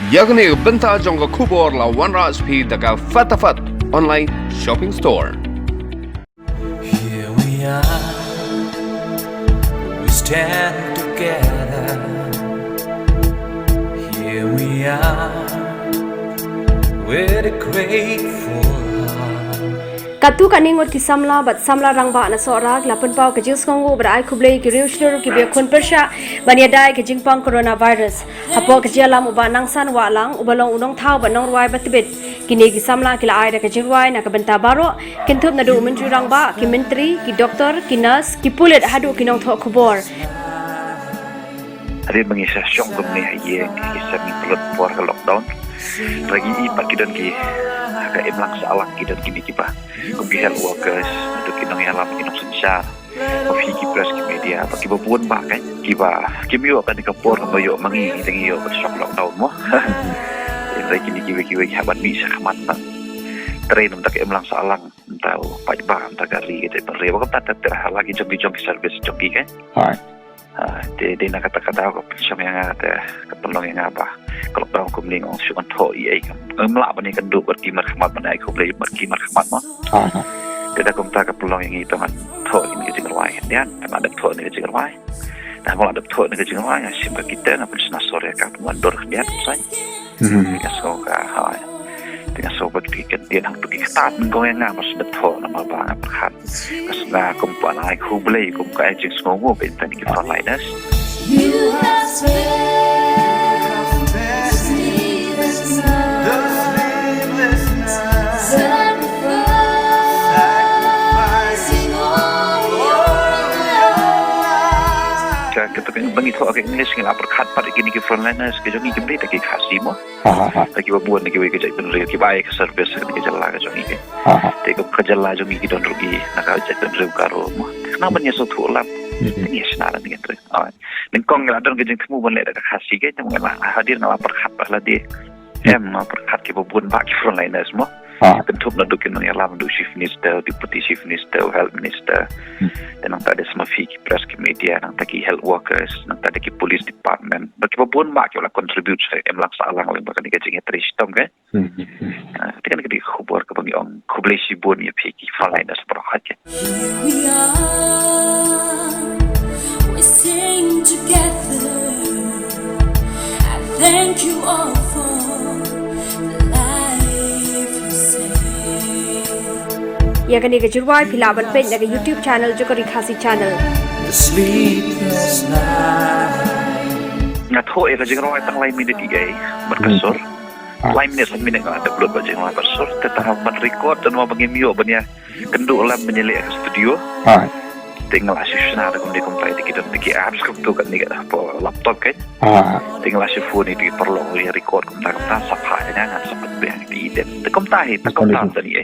Yakni benta jongga kubor la OneRasP daga fatafat online shopping store. Here we are, we stand together. Here we are, with a grateful heart. Katu kaningot ki samla bat samla rangba na sorak lapan pau ke jing skongo berai kublei ki riu shuru ki bia kun persha bania dai ke jing pang coronavirus hapo ke jalam uba nangsan walang ubalong unong thau banong ruai batibit kini ki samla ki la ai da ke jing ruai na ka benta baro kintup na du menteri rangba ki menteri ki doktor ki nurse ki pulit hadu ki nong tho khobor Hari mengisah syong gumni haye kisah mi pelut puar ke lockdown lagi i pakidon ki ka emlang salang kidon kini kipa kumpi health workers untuk kinong yalam kinong sensar kopi ki press ki media paki babuan ba kan kiba kimyo kan ka por ka yo mangi tengi yo ka syok lockdown mo lagi kini kiwe haban mi sa kamat train untuk emlang salang tahu pajba antar gari gitu perlu bakal tak lagi jong service joki kan dia nak kata-kata aku macam yang ada ketolong yang apa kalau dalam kumling orang syukur thoi ai melak bani kan duk berki marhamat bani aku boleh berki marhamat mah dia kum tak ketolong yang itu kan thoi ni ke jingai dia ada thoi ni ke jingai nah kalau ada thoi ni ke jingai simba kita nak bersama sore ka mandor dia sai kita soka hai dengan sobat kita dia nak pergi start kau yang ngah masuk betul nama bang perhat kesana kumpulan ai ku boleh kumpulan jing semua bentan di frontliners You have spared me this night. The sleepless night. Sacrificing all your life. kita bagi tahu agak English ngela perhat pada kini ke frontliners ke jongi kembali tak khasi mo lagi babuan lagi we kerja benar ke baik service ke jalla ke jongi ke te ke jalla jongi ki don rugi nak kerja benar karo mo kenapa nya so thulap ini senaran ni gitu ning kong ngela don ke jeng temu boleh ada khasi ke temu ngela hadir ngela perhat lah di perhat ke babuan bak frontliners mo bentuk nak dukin yang lama du chief minister, deputy chief minister, health minister, dan nang tadi semua fiki press ke media, nang tadi health workers, nang tadi ke police department, bagi pun mak yang contribute saya emlang salang oleh bahkan dikajeng teristong kan, itu kan kita khubur ke bagi orang kublai sibun ya fiki frontliners berhak kan. Here we are, we sing together. I thank you all for ya kani ke jirwai philaban pe na ke YouTube channel jo kari khasi channel The sleepless night. Ngat ho eka jeng rawai tang lain minit igai berkesur. Lain minit nggak ada upload bajeng rawai bersur. Tetap record dan mau bagi mio banya kendu lam menyelik ke studio. Tinggal asyik senar kemudian komplai kita tiki apps tu kan ni kat laptop kan. Tinggal asyik phone itu perlu record kemudian kita sapa jangan sempat biar di iden. Tekom tahi tekom tahu tadi